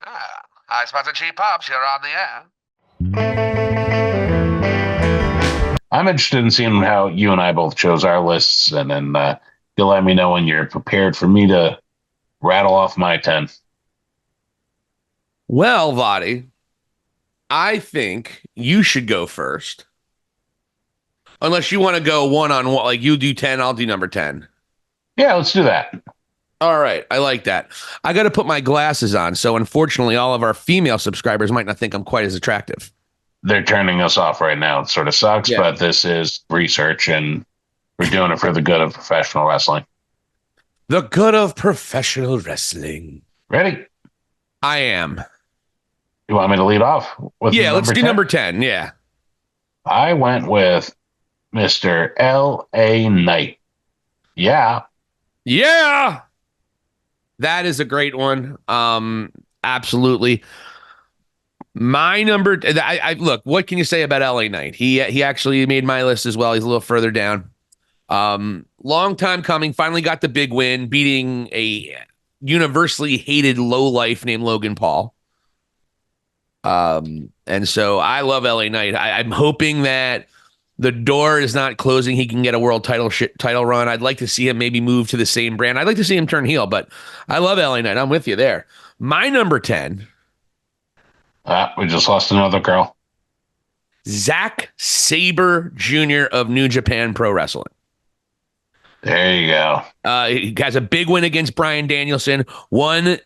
Hi, Spots and Cheap Pops. You're on the air. I'm interested in seeing how you and I both chose our lists, and then you'll let me know when you're prepared for me to rattle off my 10. Well, Vladi, I think you should go first. Unless you want to go one on one, like you do 10, I'll do number 10. Yeah, let's do that. All right, I like that. I got to put my glasses on, so unfortunately, all of our female subscribers might not think I'm quite as attractive. They're turning us off right now. It sort of sucks, Yeah. but this is research, and we're doing it for the good of professional wrestling. The good of professional wrestling. Ready? I am. You want me to lead off with Yeah, let's number do 10? number 10. Yeah. I went with Mr. L.A. Knight. Yeah. Yeah. That is a great one. Absolutely. My number, I look. What can you say about LA Knight? He actually made my list as well. He's a little further down. Long time coming. Finally got the big win, beating a universally hated lowlife named Logan Paul. And so I love LA Knight. I'm hoping that the door is not closing. He can get a world title run. I'd like to see him maybe move to the same brand. I'd like to see him turn heel, but I love LA Knight. I'm with you there. My number 10. We just lost another girl. Zack Sabre Jr. of New Japan Pro Wrestling. There you go. He has a big win against Bryan Danielson. Won,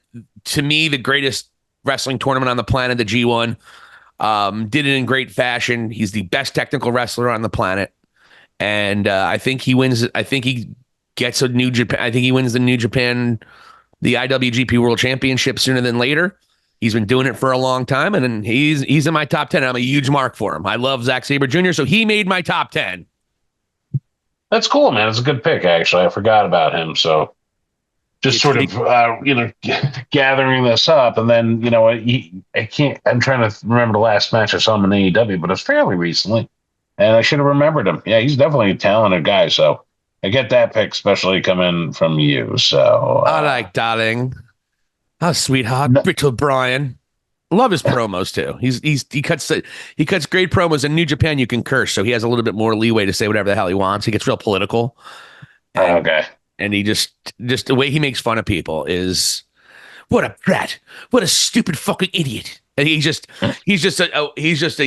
to me, the greatest wrestling tournament on the planet, the G1. Did it in great fashion. He's the best technical wrestler on the planet. And I think he wins. I think he gets a New Japan. I think he wins the New Japan, the IWGP World Championship sooner than later. He's been doing it for a long time, and he's in my top 10. I'm a huge mark for him. I love Zack Sabre Jr., so he made my top 10. That's cool, man. It's a good pick, actually. I forgot about him. So just sort of, gathering this up. And then, I can't, I'm trying to remember the last match I saw him in AEW, but it's fairly recently. And I should have remembered him. Yeah, he's definitely a talented guy. So I get that pick, especially coming from you. So, I like, darling. Oh, sweetheart, no, Brittle Brian. Love his promos too. He cuts great promos. In New Japan, you can curse, so he has a little bit more leeway to say whatever the hell he wants. He gets real political. okay. And he just the way he makes fun of people is what a brat, what a stupid fucking idiot. And he's just a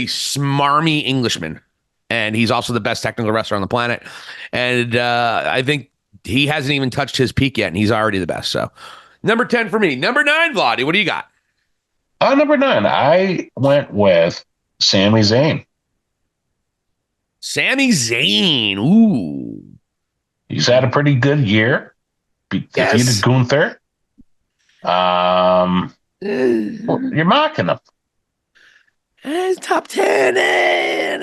smarmy Englishman, and he's also the best technical wrestler on the planet. And I think he hasn't even touched his peak yet, and he's already the best. So number 10 for me. Number 9, Vladi. What do you got? Number 9, I went with Sami Zayn. Sami Zayn. Ooh. He's had a pretty good year. Defeated Gunther. Well, you're mocking him. Top 10. I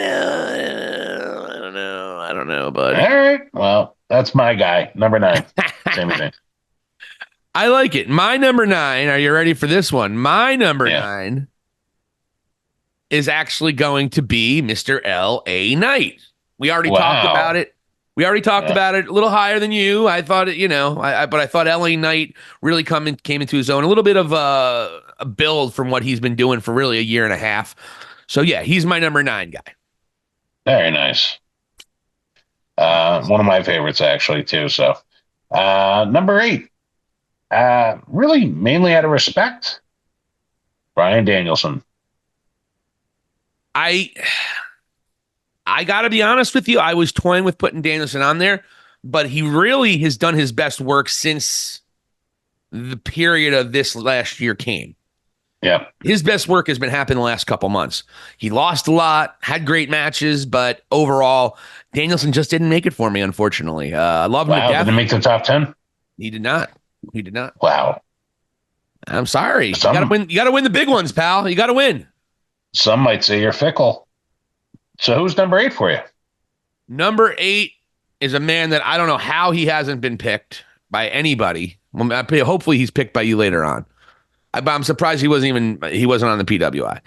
don't know, but all right. Well, that's my guy. Number 9. Sami Zayn. I like it. My number 9. Are you ready for this one? My number 9 is actually going to be Mr. L.A. Knight. We already talked about it. We already talked about it. A little higher than you. I thought it, but I thought L.A. Knight really came into his own. A little bit of a build from what he's been doing for really a year and a half. So yeah, he's my number 9 guy. Very nice. One of my favorites actually too. So number 8. Really mainly out of respect, Bryan Danielson. I got to be honest with you. I was toying with putting Danielson on there, but he really has done his best work since the period of this last year came. Yeah. His best work has been happening the last couple months. He lost a lot, had great matches, but overall, Danielson just didn't make it for me, unfortunately. I love him to death. Did he make the top 10? He did not. He did not. Wow. I'm sorry. You gotta win. You gotta win the big ones, pal. You gotta win. Some might say you're fickle. So who's number 8 for you? Number 8 is a man that I don't know how he hasn't been picked by anybody. Hopefully he's picked by you later on. I'm surprised he wasn't on the PWI.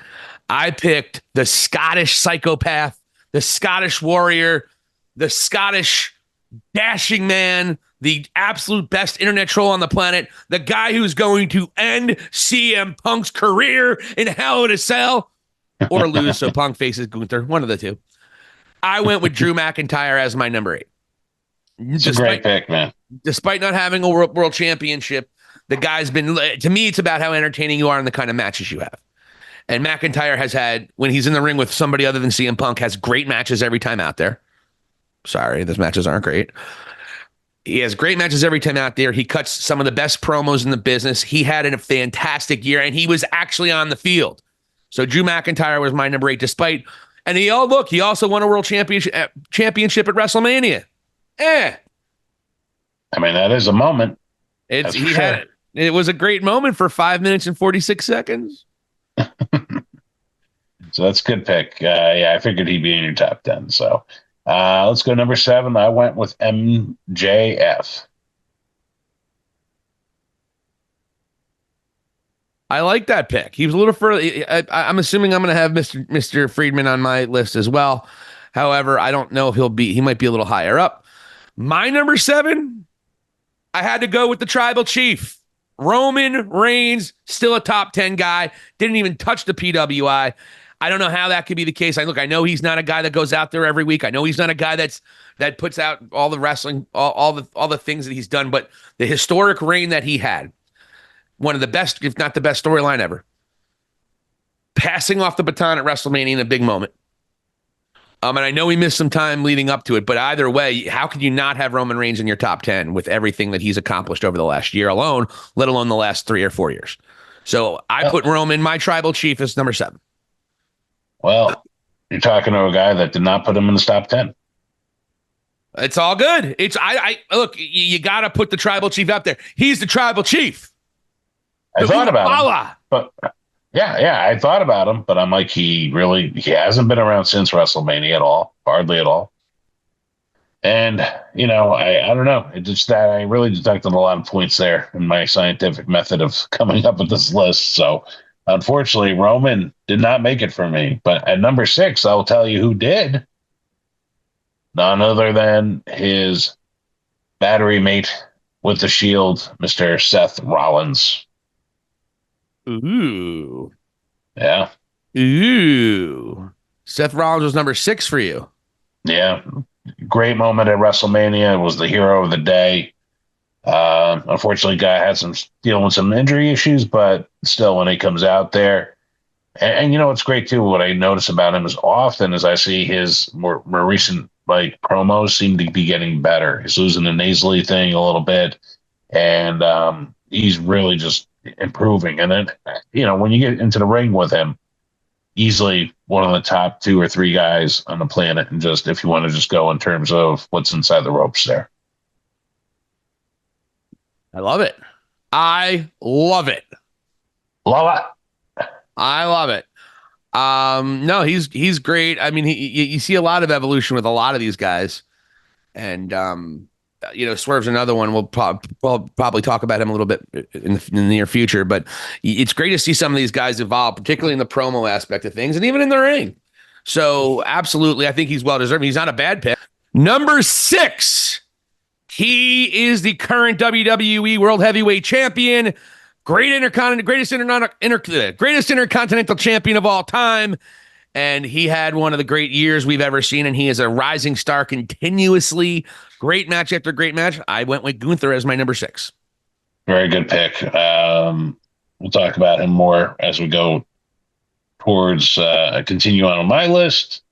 I picked the Scottish psychopath, the Scottish warrior, the Scottish dashing man, the absolute best internet troll on the planet, the guy who's going to end CM Punk's career in Hell in a Cell, or lose so Punk faces Gunther, one of the two. I went with Drew McIntyre as my number 8. It's a great pick, man. Despite not having a world championship, the guy's been, to me, it's about how entertaining you are and the kind of matches you have. And McIntyre has had, when he's in the ring with somebody other than CM Punk, has great matches every time out there. Sorry, those matches aren't great. He has great matches every time out there. He cuts some of the best promos in the business. He had a fantastic year, and he was actually on the field. So Drew McIntyre was my number 8, and he also won a world championship at WrestleMania. I mean, that is a moment. It was a great moment for 5 minutes and 46 seconds. So that's a good pick. I figured he'd be in your top 10. So let's go number 7. I went with MJF. I like that pick. He was a little further. I'm assuming I'm going to have Mr. Friedman on my list as well. However, I don't know if he might be a little higher up. My number 7, I had to go with the Tribal Chief. Roman Reigns, still a top 10 guy. Didn't even touch the PWI. I don't know how that could be the case. I know he's not a guy that goes out there every week. I know he's not a guy that puts out all the wrestling, all the things that he's done, but the historic reign that he had, one of the best, if not the best storyline ever. Passing off the baton at WrestleMania in a big moment. And I know he missed some time leading up to it, but either way, how could you not have Roman Reigns in your top 10 with everything that he's accomplished over the last year alone, let alone the last 3 or 4 years? So I put Roman, my Tribal Chief, as number 7. Well, you're talking to a guy that did not put him in the top 10. It's all good. I look, you got to put the Tribal Chief out there. He's the Tribal Chief. I thought about him, but yeah, I thought about him, but I'm like, he hasn't been around since WrestleMania at all, hardly at all. And, I don't know. It's just that I really deducted a lot of points there in my scientific method of coming up with this list. So unfortunately, Roman did not make it for me. But at number 6, I'll tell you who did. None other than his battery mate with the Shield, Mr. Seth Rollins. Ooh. Yeah. Ooh. Seth Rollins was number 6 for you. Yeah. Great moment at WrestleMania. It was the hero of the day. Unfortunately, guy had dealing with some injury issues, but still, when he comes out there, and what's great too, what I notice about him is often as I see his more recent promos seem to be getting better. He's losing the nasally thing a little bit, and he's really just improving. And then, when you get into the ring with him, easily one of the top 2 or 3 guys on the planet. And just, if you want to just go in terms of what's inside the ropes there. I love it. I love it. Love it. I love it. No, he's great. I mean, you see a lot of evolution with a lot of these guys. And, Swerve's another one. We'll probably talk about him a little bit in the near future, but it's great to see some of these guys evolve, particularly in the promo aspect of things and even in the ring. So absolutely, I think he's well-deserved. He's not a bad pick. Number 6, he is the current WWE World Heavyweight Champion, greatest intercontinental champion of all time. And he had one of the great years we've ever seen, and he is a rising star continuously. Great match after great match. I went with Gunther as my number 6. Very good pick. We'll talk about him more as we go towards continue on my list.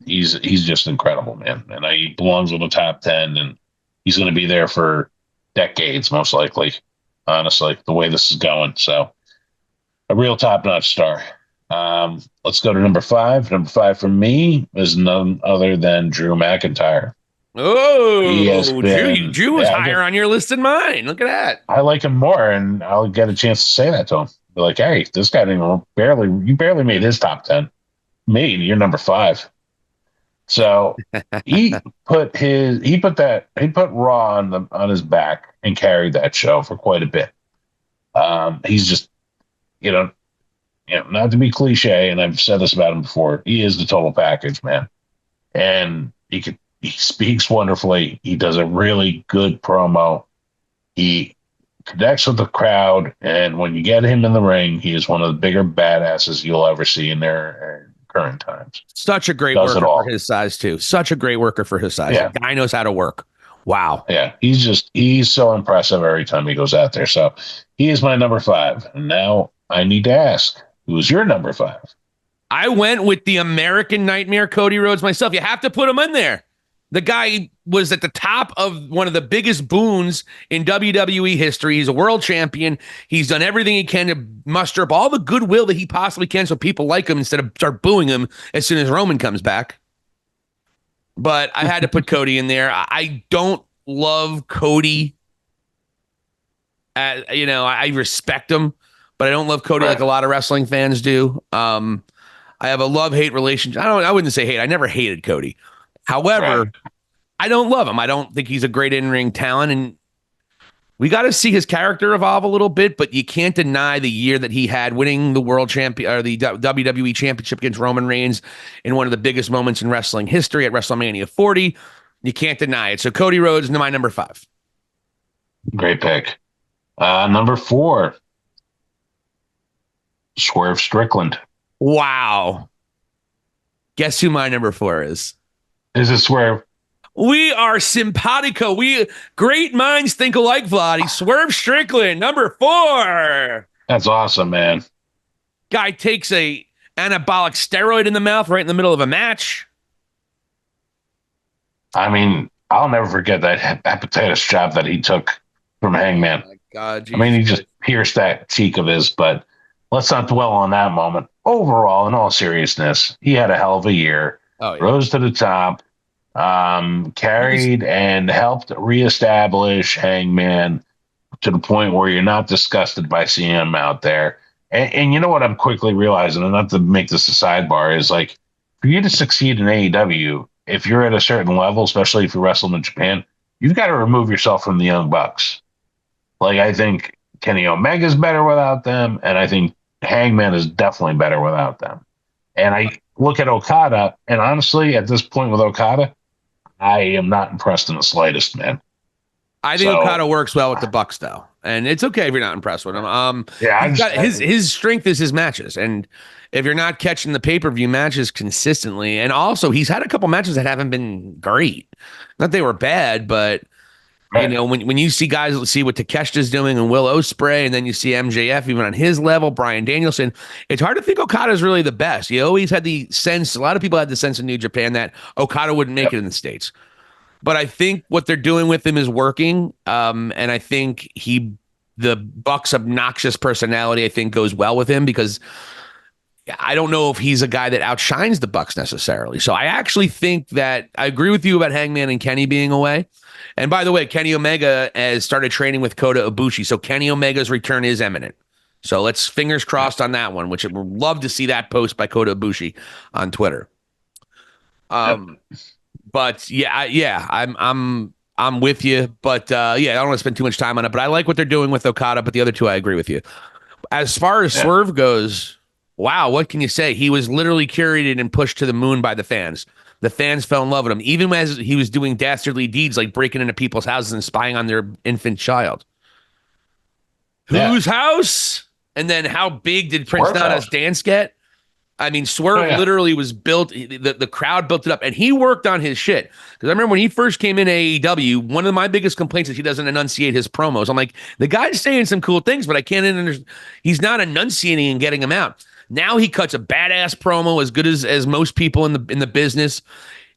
He's just incredible, man. And he belongs in the top 10, and he's going to be there for decades, most likely, honestly, the way this is going. So a real top-notch star. Let's go to number 5. Number 5 for me is none other than Drew McIntyre. Oh, Drew was higher on your list than mine. Look at that. I like him more, and I'll get a chance to say that to him. Be like, hey, this guy you barely made his top 10. Me, you're number 5. So he put Raw on his back and carried that show for quite a bit. He's just, not to be cliche, and I've said this about him before, he is the total package, man. And He speaks wonderfully. He does a really good promo. He connects with the crowd, and when you get him in the ring, he is one of the bigger badasses you'll ever see in their current times. Such a great Does it worker for all. his size, too. Such a great worker for his size. Yeah. The guy knows how to work. Wow. Yeah, he's so impressive every time he goes out there. So he is my number 5. And now I need to ask, who's your number 5? I went with the American Nightmare, Cody Rhodes, myself. You have to put him in there. The guy was at the top of one of the biggest boons in WWE history. He's a world champion. He's done everything he can to muster up all the goodwill that he possibly can so people like him instead of start booing him as soon as Roman comes back. But I had to put Cody in there. I don't love Cody. I respect him, but I don't love Cody like a lot of wrestling fans do. I have a love-hate relationship. I wouldn't say hate. I never hated Cody. However, I don't love him. I don't think he's a great in-ring talent, and we got to see his character evolve a little bit, but you can't deny the year that he had winning the world champion or the WWE championship against Roman Reigns in one of the biggest moments in wrestling history at WrestleMania 40. You can't deny it. So Cody Rhodes, my number 5. Great pick. Number 4, Swerve Strickland. Wow. Guess who my number 4 is? Is it Swerve? We are simpatico. We great minds think alike, Vladi. Swerve Strickland, number 4. That's awesome, man. Guy takes a anabolic steroid in the mouth right in the middle of a match. I mean, I'll never forget that hepatitis jab that he took from Hangman. Oh my God, I mean, he just pierced that cheek of his, but let's not dwell on that moment. Overall, in all seriousness, he had a hell of a year. Oh, yeah. Rose to the top, carried and helped reestablish Hangman to the point where you're not disgusted by seeing him out there. And you know what I'm quickly realizing, and not to make this a sidebar, is like for you to succeed in AEW, if you're at a certain level, especially if you're wrestling in Japan, you've got to remove yourself from the Young Bucks. Like, I think Kenny Omega's better without them, and I think Hangman is definitely better without them. And I look at Okada, and honestly, at this point with Okada, I am not impressed in the slightest, man. I think Okada works well with the Bucks, though, and it's okay if you're not impressed with him. His strength is his matches, and if you're not catching the pay-per-view matches consistently, and also he's had a couple matches that haven't been great. Not they were bad, but you know, when you see guys, see what Takeshita's doing and Will Ospreay, and then you see MJF even on his level, Bryan Danielson, it's hard to think Okada's really the best. You always had the sense, a lot of people had the sense in New Japan that Okada wouldn't make it in the States. But I think what they're doing with him is working. And I think the Bucks' obnoxious personality, I think, goes well with him because I don't know if he's a guy that outshines the Bucks necessarily. So I actually think that I agree with you about Hangman and Kenny being away. And by the way, Kenny Omega has started training with Kota Ibushi. So Kenny Omega's return is imminent. So let's fingers crossed on that one, which I would love to see that post by Kota Ibushi on Twitter. But I'm with you. But I don't want to spend too much time on it. But I like what they're doing with Okada. But the other two, I agree with you. As far as Swerve goes, wow, what can you say? He was literally curated and pushed to the moon by the fans. The fans fell in love with him, even as he was doing dastardly deeds like breaking into people's houses and spying on their infant child. Whose house? And then how big did Prince Nana's dance get? I mean, Swerve literally was built, the crowd built it up, and he worked on his shit. Because I remember when he first came in AEW, one of my biggest complaints is he doesn't enunciate his promos. I'm like, the guy's saying some cool things, but I can't understand. He's not enunciating and getting them out. Now he cuts a badass promo as good as most people in the business.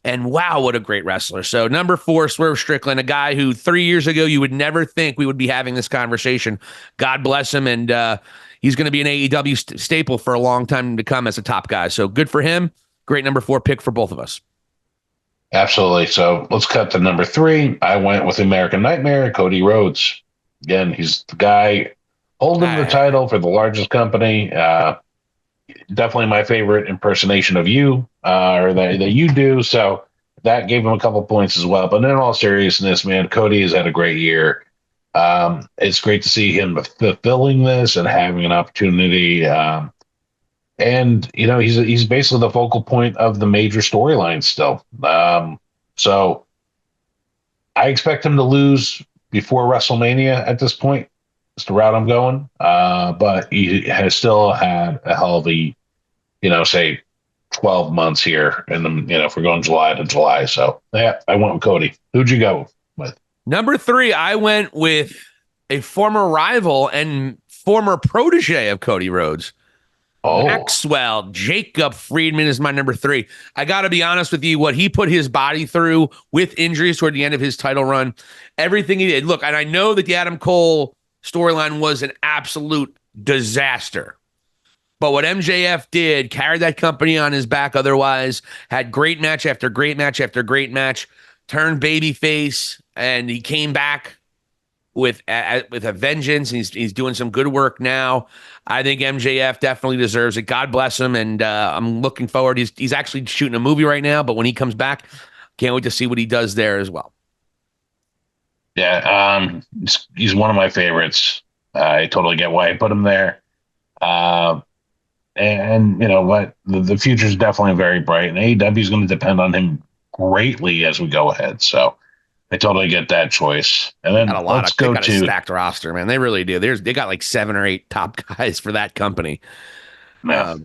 And wow, what a great wrestler. So number 4, Swerve Strickland, a guy who 3 years ago you would never think we would be having this conversation. God bless him. And he's going to be an AEW staple for a long time to come as a top guy. So good for him. Great number 4 pick for both of us. Absolutely. So let's cut to number 3. I went with American Nightmare, Cody Rhodes. Again, he's the guy holding the title for the largest company. Definitely my favorite impersonation of you, or that you do. So that gave him a couple points as well. But in all seriousness, man, Cody has had a great year. It's great to see him fulfilling this and having an opportunity. And, you know, he's basically the focal point of the major storyline still. So I expect him to lose before WrestleMania at this point. It's the route I'm going. But he has still had a hell of a, say 12 months here. And then, if we're going July to July. So yeah, I went with Cody. Who'd you go with? Number 3, I went with a former rival and former protege of Cody Rhodes. Oh, Maxwell Jacob Friedman is my number 3. I got to be honest with you, what he put his body through with injuries toward the end of his title run, everything he did. Look, and I know that the Adam Cole storyline was an absolute disaster. But what MJF did, carried that company on his back otherwise, had great match after great match after great match, turned babyface, and he came back with a vengeance. He's doing some good work now. I think MJF definitely deserves it. God bless him, and I'm looking forward. He's actually shooting a movie right now, but when he comes back, can't wait to see what he does there as well. yeah. He's one of my favorites. I totally get why I put him there. And you know what? The future is definitely very bright, and AEW is going to depend on him greatly as we go ahead. So I totally get that choice. And then They got a stacked roster, man. They really do. They got like 7 or 8 top guys for that company. yeah,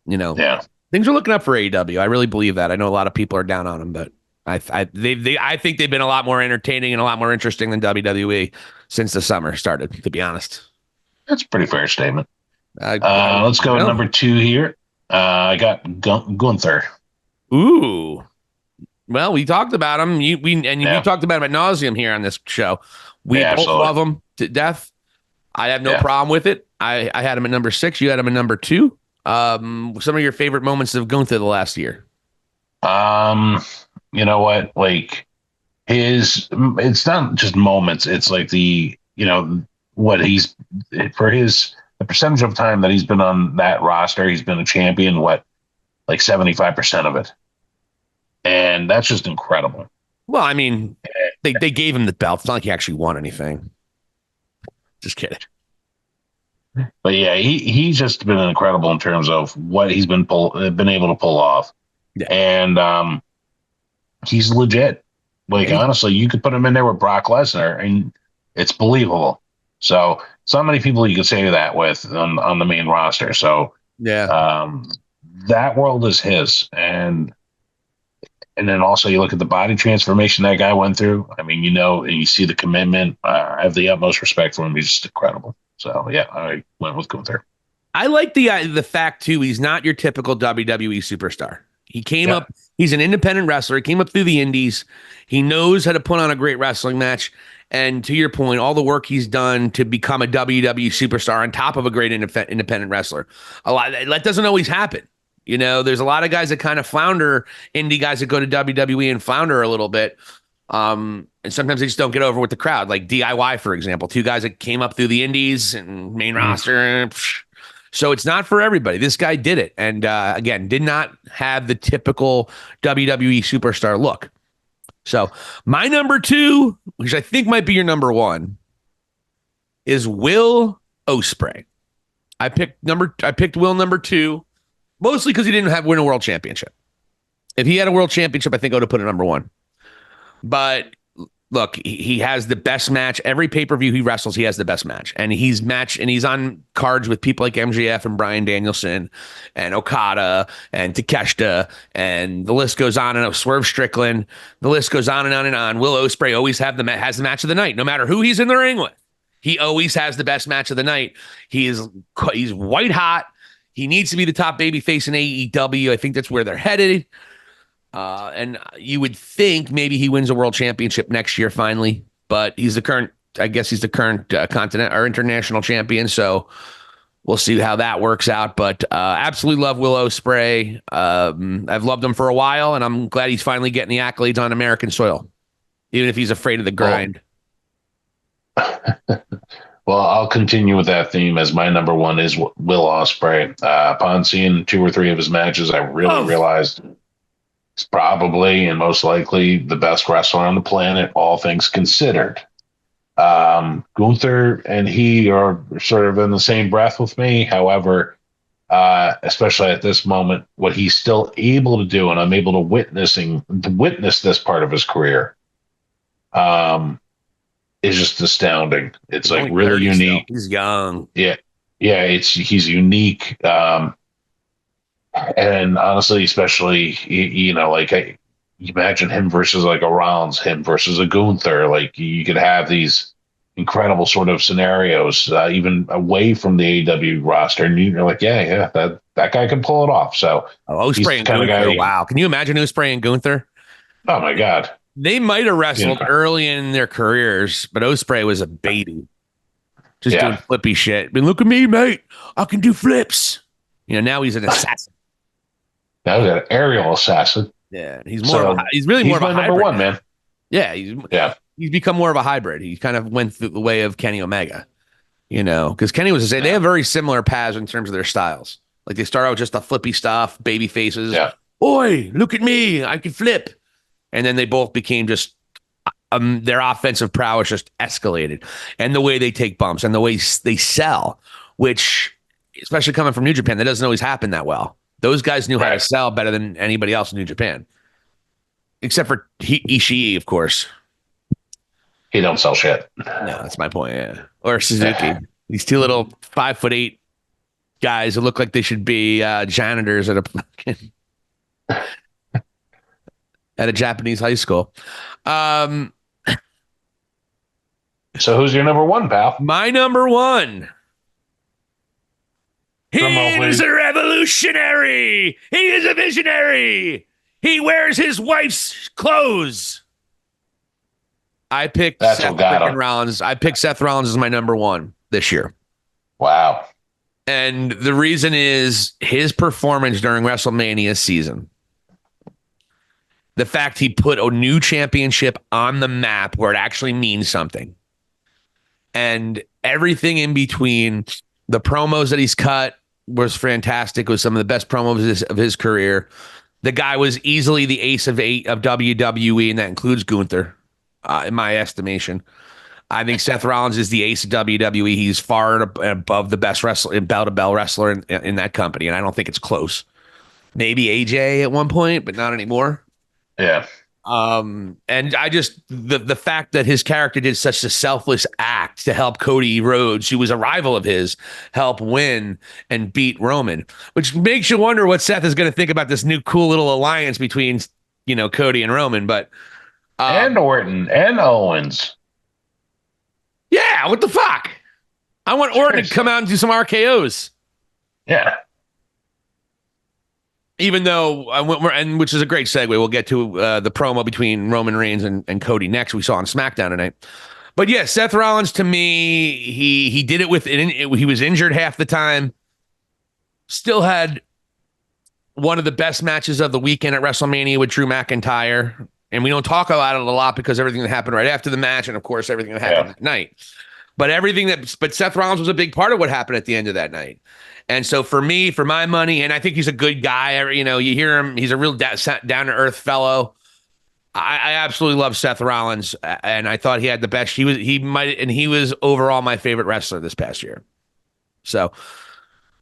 yeah. Things are looking up for AEW. I really believe that. I know a lot of people are down on them, but I think they've been a lot more entertaining and a lot more interesting than WWE since the summer started, to be honest. That's a pretty fair statement. Let's go with number 2 here. I got Gunther. Ooh. Well, we talked about him. We talked about him ad nauseum here on this show. We both love him to death. I have no problem with it. I had him at number 6. You had him at number 2. Some of your favorite moments of Gunther the last year? You know what? Like it's not just moments. It's like what he's for the percentage of time that he's been on that roster. He's been a champion. Like 75% of it. And that's just incredible. Well, I mean, they gave him the belt. It's not like he actually won anything. Just kidding. But yeah, he's just been incredible in terms of what he's been able to pull off. Yeah. And he's legit. Honestly, you could put him in there with Brock Lesnar and it's believable. So many people you could say that with on the main roster. So yeah, that world is his. And then also you look at the body transformation that guy went through. I mean, and you see the commitment. I have the utmost respect for him. He's just incredible. So yeah, I went with Gunther. I like the fact too. He's not your typical WWE superstar. He came up. He's an independent wrestler. He came up through the indies. He knows how to put on a great wrestling match. And to your point, all the work he's done to become a WWE superstar on top of a great independent wrestler. That doesn't always happen. There's a lot of guys that kind of flounder, indie guys that go to WWE and flounder a little bit. And sometimes they just don't get over with the crowd, like DIY, for example, 2 guys that came up through the indies and main roster. So it's not for everybody. This guy did it. And again, did not have the typical WWE superstar look. So my number 2, which I think might be your number 1, is Will Ospreay. I picked Will number 2. Mostly because he didn't win a world championship. If he had a world championship, I think I would have put it number 1. But look, he has the best match. Every pay-per-view he wrestles, he has the best match. And he's on cards with people like MJF and Bryan Danielson and Okada and Takeshita. And the list goes on and on. Swerve Strickland. The list goes on and on and on. Will Ospreay always has the match of the night, no matter who he's in the ring with. He always has the best match of the night. He's white hot. He needs to be the top babyface in AEW. I think that's where they're headed. And you would think maybe he wins a world championship next year finally, but he's the current continent or international champion. So we'll see how that works out. But absolutely love Will Ospreay. I've loved him for a while, and I'm glad he's finally getting the accolades on American soil, even if he's afraid of the grind. Well, I'll continue with that theme as my number 1 is Will Ospreay. Upon seeing 2 or 3 of his matches, I really realized he's probably and most likely the best wrestler on the planet, all things considered. Gunther and he are sort of in the same breath with me. However, especially at this moment, what he's still able to do, and I'm able to witness this part of his career, is just astounding. It's He's like only really 30 still. unique. He's young. Yeah, yeah, he's unique. And honestly, especially like you imagine him versus like a Rollins, him versus a Gunther. Like you could have these incredible sort of scenarios, even away from the AEW roster, and you're like, yeah, that guy can pull it off. So he's Ospreay the and kind of Gunther. guy. Wow. Can you imagine Ospreay and Gunther? Oh my god, They might have wrestled yeah, early in their careers, but Ospreay was a baby, just doing yeah, flippy shit. But look at me, mate. I can do flips. Now he's an assassin. that was an aerial assassin. Yeah, he's So he's really more of a my number hybrid one, now. man. Yeah, Yeah, he's become more of a hybrid. He kind of went through the way of Kenny Omega, because Kenny was to say they have very similar paths in terms of their styles. Like they start out with just the flippy stuff, baby faces. yeah, Oi, look at me, I can flip. And then they both became just their offensive prowess just escalated, and the way they take bumps and the way they sell, which, especially coming from New Japan, that doesn't always happen that well. Those guys knew how to right. sell better than anybody else in New Japan, except for Ishii, of course. He don't sell shit. No, that's my point. Yeah, or Suzuki. These two little 5'8" guys who look like they should be janitors at a Japanese high school. So who's your number one, pal? My number one. He Come on, is please. a revolutionary. He is a visionary. He wears his wife's clothes. I picked That's Seth what got freaking him. Rollins. I picked Seth Rollins as my number one this year. Wow. And the reason is his performance during WrestleMania season. The fact he put a new championship on the map where it actually means something. And everything in between, the promos that he's cut was fantastic. It was some of the best promos of his career. The guy was easily the ace of WWE, and that includes Gunther, in my estimation. I think Seth Rollins is the ace of WWE. He's far above the best wrestler, bell-to-bell wrestler in that company, and I don't think it's close. Maybe AJ at one point, but not anymore. Yeah. And I just the fact that his character did such a selfless act to help Cody Rhodes, who was a rival of his, help win and beat Roman, which makes you wonder what Seth is going to think about this new cool little alliance between Cody and Roman. But And Orton and Owens. Yeah, what the fuck? I want Orton to come out and do some RKOs. Yeah. Even though, and which is a great segue, we'll get to the promo between Roman Reigns and Cody next. We saw on SmackDown tonight. But yeah, Seth Rollins, to me, he did it with he was injured half the time. Still had one of the best matches of the weekend at WrestleMania with Drew McIntyre. And we don't talk about it a lot because everything that happened right after the match, and of course everything that happened that night. But Seth Rollins was a big part of what happened at the end of that night. And so for me, for my money, and I think he's a good guy. You hear him; he's a real down to earth fellow. I absolutely love Seth Rollins, and I thought he had the best. He was overall my favorite wrestler this past year. So,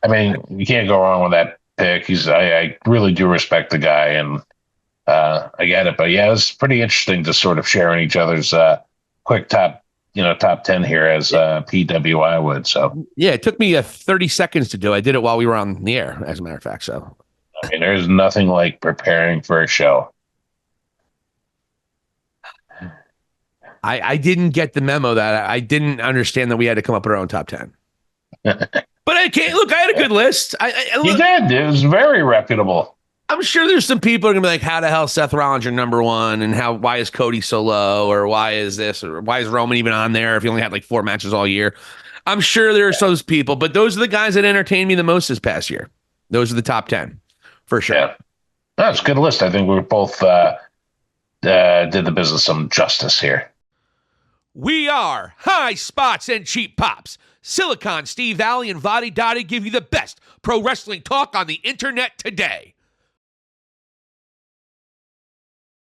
I mean, you can't go wrong with that pick. I really do respect the guy, and I get it. But yeah, it's pretty interesting to sort of sharing each other's quick top 10 here as PWI would. So yeah, it took me 30 seconds to do. I did it while we were on the air, as a matter of fact. So I mean, there's nothing like preparing for a show. I didn't get the memo that I didn't understand that we had to come up with our own top 10. But I can't look. I had a good list. You did. It was very reputable. I'm sure there's some people are gonna be like, "How the hell Seth Rollins your number one?" And why is Cody so low? Or why is this? Or why is Roman even on there if he only had like 4 matches all year? I'm sure there's those people, but those are the guys that entertained me the most this past year. Those are the top 10 for sure. Yeah, that's a good list. I think we both did the business some justice here. We are High Spots and Cheap Pops. Silicon, Steve, Valli, and Vladi give you the best pro wrestling talk on the internet today.